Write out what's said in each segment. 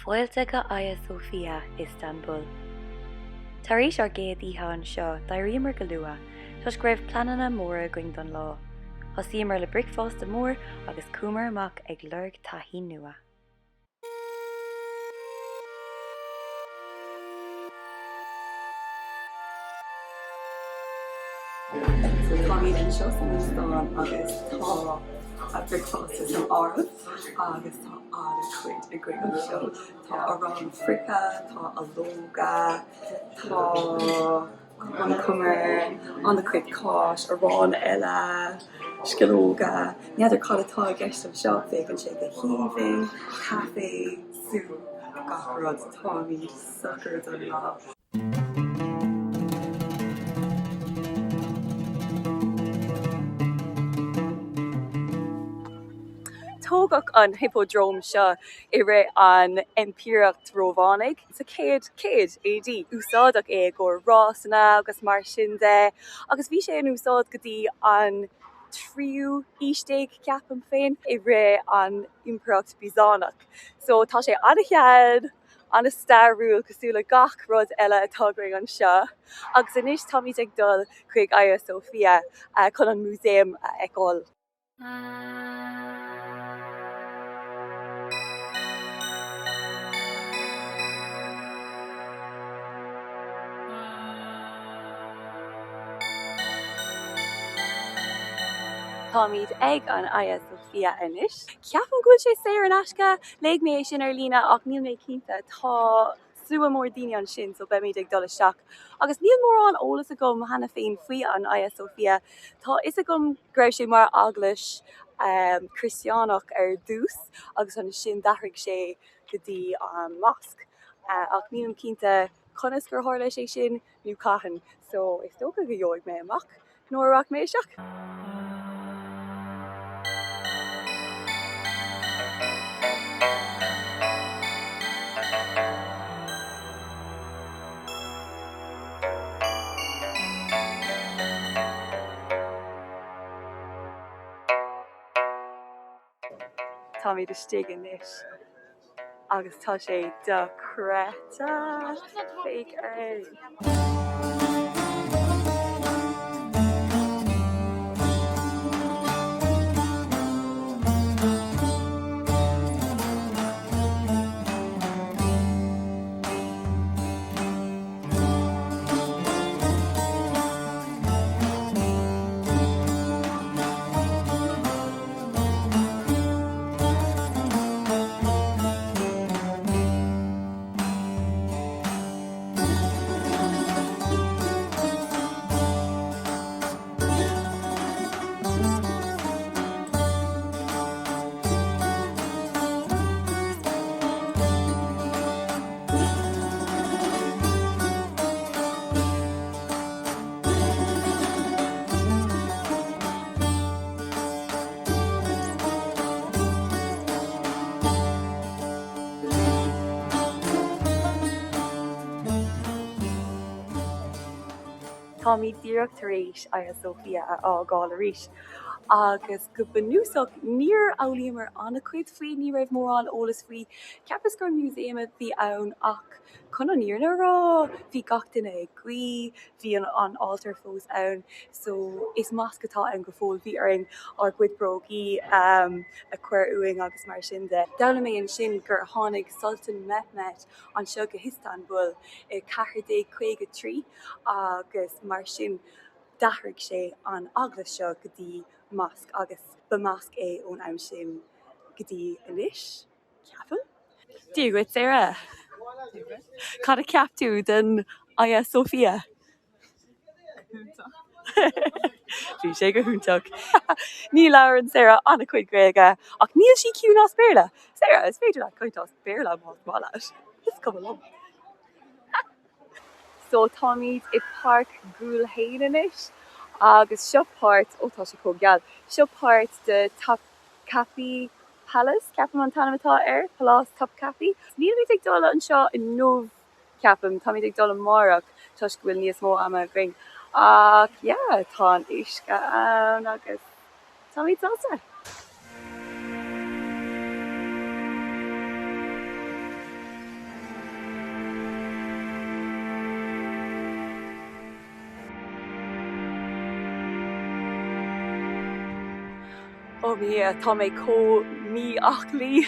Foilte go Hagia Sophia, Istanbul. Tar éis ar géad ihe an seo daoiríomar go luath, tá screibh plananna móra going don lá. Thosaíomar le bricfás de mór agus cúmar amach ag lurg taithí nua. Tommy den seo san Istanbul agus tá a bricfast is an áras agus tá a cuairt a gcuig an seo. Tá arán frica, tá a lóga, tá an cuairt, an the cuairt cáis, arán eile, scilóga. Neadidir cad atá a gceist am seo féach an sé go híomhing, cafe, súp, gach rud Tommy sucr don lá. Tógach an hippodrome seo I ré an Empíreacht Rómhánaigh sa chéad AD. Úsáideach go rásanna agus mar sin de, agus bhí sé an úsáid go dtí an tríú ísteig ceapam féin I ré an Impíreacht Bíosánach. So tá sé an Chéad, an starúil cosúla gach rud eile atá going an seo. Agus inis Tommy ag dul chuig Hagia Sophia chun an múséum eáil. Táimid ag an Hagia Sophia inis. Ceapan gúil sé saor an aisce, léig mé sin ar lína ach níl mé cinnte tá slua mór daoine an sin so be mé ag dul isteach. Agus níl mór an ólas a gom hena féin faoi an Hagia Sophia. Tá is a gom greibh sé mar aglas Christiánach ar dús agus an sin dathraigh sé go dtí an mosc. Ach níl cinnte conas gur tharla sé sin nó caitheann. So is tócha go dheoig mé amach nóair ach mé isteach. Tommy de stigan inis agus tá sé de creta féic é. Tommy díreach tar éis Hagia Sophia á gáil arís. Agus go bunúsach níor áilíomar anna cuid faoi ní raibh mór an ólas faoi. Ceapas gur múséama bhí ann ach chun an níorna rá bhí gach duine ag gcuí, bhí an altar fós ann. So is mascatá an go fóil bhí ar ar gcuid a cuir uing agus mar sin de. Dala mé an sin gur tháinig Sultan Mehmet an seo go Istanbul I 453 agus mar sin dathraigh sé an aglas seo go dtí masc agus ba masc é ón am sin go dtí inis. Ceapan? Díoghaid Sarah. Cad a ceap tú den Hagia Sophia? Bhí sé go húntaach. Ní leabhar an Sarah anna cuid gréige ach níl sí ciú ná spéirla. Sarah, is féidir le chuid ná spéirla má leis. Is cum along. So Táimid I Páirc Gulhane inis agus seo páirt ótá sé cógeal. Seo páirt de Topkapi Palace, ceapam an tanamatá Palace Topkapi. Níl mé ag dul an seo in nómh ceapam, tá mé ag dul an mórach tuis go bhfuil níos mó ama gring. Ach, tá an uisce ann agus tá mé dása. ó mí tá mé có mí ach lí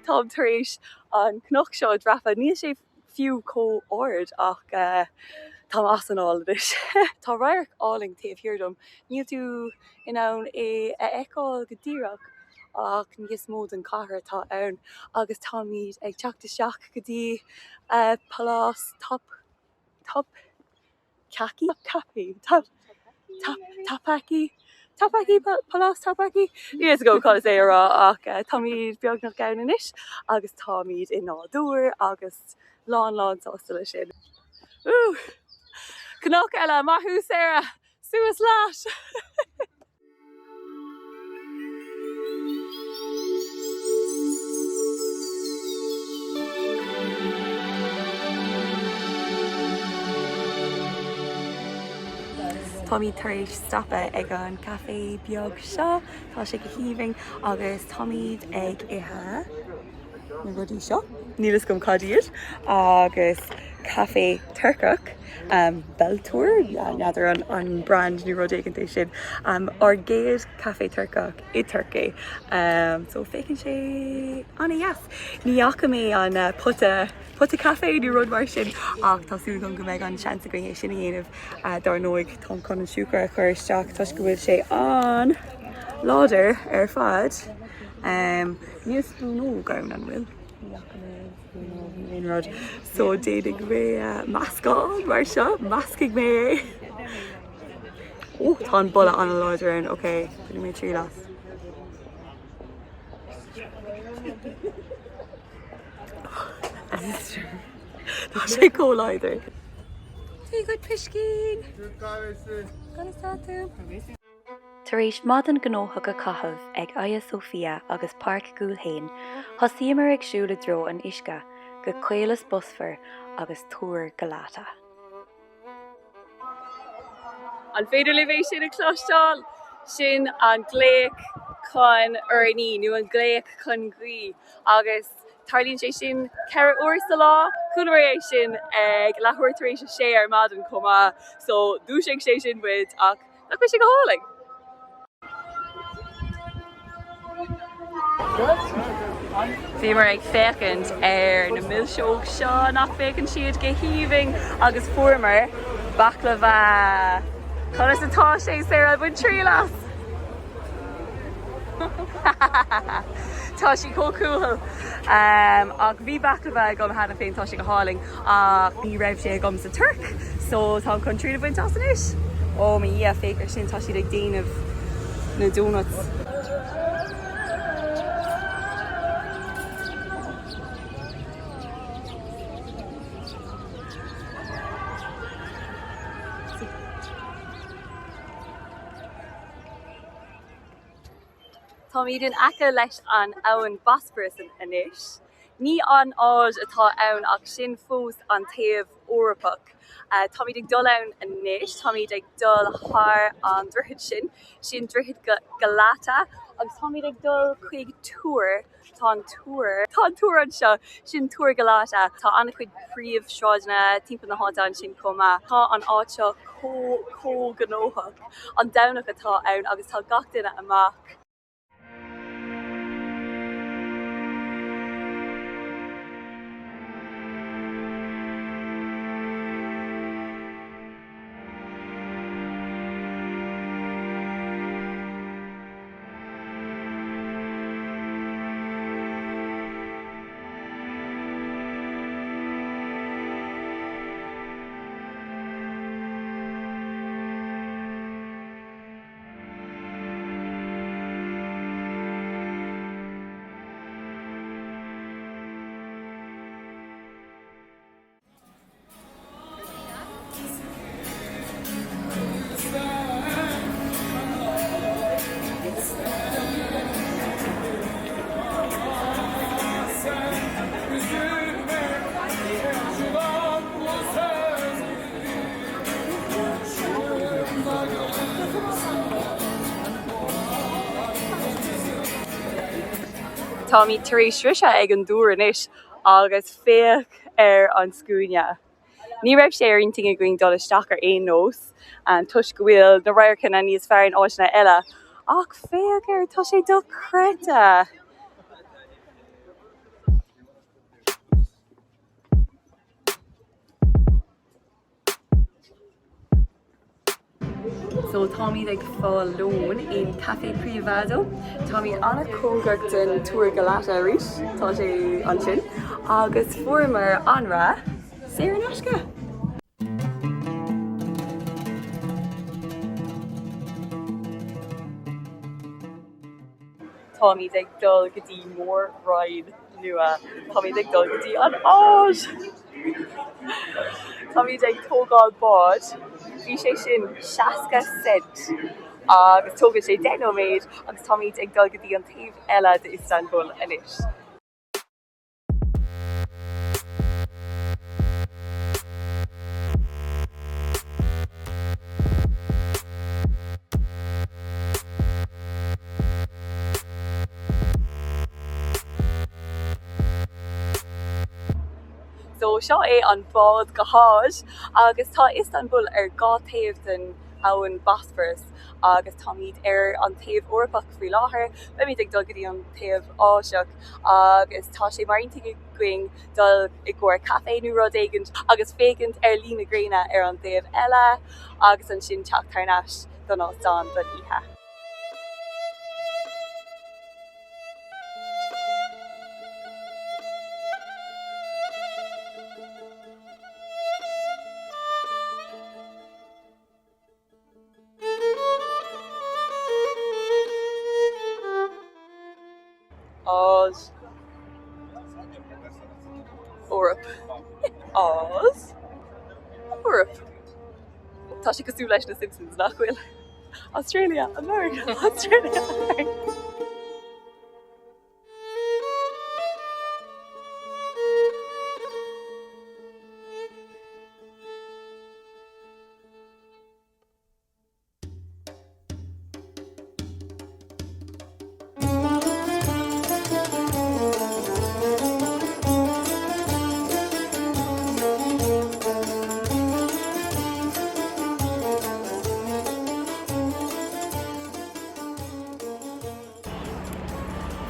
tá tar éis an cnoch seo drafa níl sé fiú có ord ach tá as an all is. Tá rairc áling taobh hirdom. Níl tú in ann é eáil go dtíreach ach níos mód an chathair tá ann agus tá míad ag teachta seach go dtí palás top Kaki? Capi? Tapaki? Tapaki? Palás Tapaki? Years ago call é rá ach tá míad beag nach gan inis agus tá míad in nádúr agus lán sásta sin. Cnóc eile maithú Sarah suas leis. Tá míad tar éis stoppa ag an caifé beag seo, tá sé go híoming agus tá míad ag ithe na rudí seo. Nílas gom cadíad agus caifé Turcach Beltour neadidir an brand ní rud éigeanta sin ar géad caifé Turcach i Turkey. So fécinn sé anna yes. Níacha mé an puta caifé ní rud mar sin ach tású go méid an sean a grééis sin dhéanamh dar nóig tá chun an siúcar a chuir isteach tá go bhfuil sé an láidir ar fad. Níos nó gaim an bhfuil. Rod so dédig mé mascáil mar seo, mascaigh mé. Tá an bolla an láidir an, ok, bhí mé trí las. Tá sé có láidir. Tá go piscín. Tar éis madan gnótha go caitheamh ag Hagia Sophia agus Páirc Gulhane, thosaíomar ag siúla dro an uisce go Caolas Bosfar agus Túr Galata. An féidir libh sin a clostáil sin an gléic chun arní nó an gléic chun grí agus tarlíonn sé sin ceithre uair sa lá chunaéis sin ag lehuairtar éis sé ar madan comá so dúisigh sé sin bid ach nach sé go hálaigh. Bhí mar ag fécint ar na millseog seo nach fécinn siad go híoming agus fuair baklava. Chunas atá sé Sarah buin trí las. Tá sí có cool ach bhí baklava gom hena féin tá sé go háling ach ní raibh sé gom sa Turk so tá chun trína buint as inis. Ó mí a féicar sin tá siad ag déanamh na donuts. Tá míad in aice leis an abhainn Bosphorus inis. Ní an áid atá ann ach sin fós an taobh Eorpach. Tá míad ag dul ann inis, tá míad ag dul thar an droichead sin droichead Galata agus tá míad ag dul chuig túr tá túr an seo sin Túr Galata. Tá anna chuid príomh sráidna timpeall na hádáin sin comá. Tá an áit seo có gnóthach an damhnach atá ann agus tá gach duine amach. Tá míad tar éis rise ag an dúr inis agus féach ar an scúine. Ní raibh sé ar inting a going dul isteach ar aon nós an tuis go bhfuil na raircin a níos fearr an áisina eile ach féagar tá sé do creta. So Tommy ag fáil lún in Café Privado. Tommy anna cógach den Túr Galata rís, tá sé an sin, agus formar anra, séar nasca. Tommy ag dul go dtí mór ride nua. Tommy ag dul go dtí an áis. Tommy ag tógáil báid. Bhí sé sin 60 cent. Agus tógad sé 10 méid agus Tommy ag dul go dtí an taobh eile de Istanbul inis. So seo é an bád go háis agus tá Istanbul ar gá taobh den abhainn Bosphorus agus tá míad ar an taobh Eorpach faoi láthair, ba míad ag dul go dtí an taobh Áiseach agus tá sé marínta go going dul i gcóir café nó rud éigent agus fécint ar lína gréine ar an taobh eile agus an sin chathair neis don Áisteán don ihe. Oz. Europe. Oz. Europe. Tá sé cosú leis na Simpsons nachhfuil. Australia, America, Australia, America.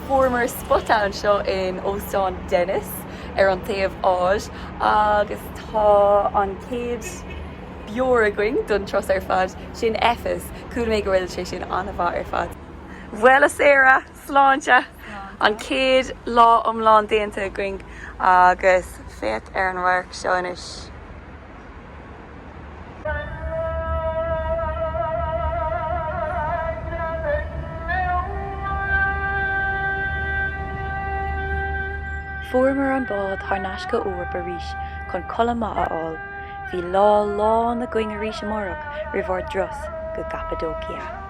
Former spot an seo in Óstán Dennis ar an taobh Áis agus tá an céad beor a going don tros ar fad sin Efes cúil mé go bhfuil sé sin anna bha ar fad. Well Sarah, sláinte an céad lá omláin déanta a going agus féit ar an bhharc seo inis. Fuair an bád th nasca uair ba ríis chun colama aáil, hí lá na going a ríis amórach ri bhór dros go Cappadocia.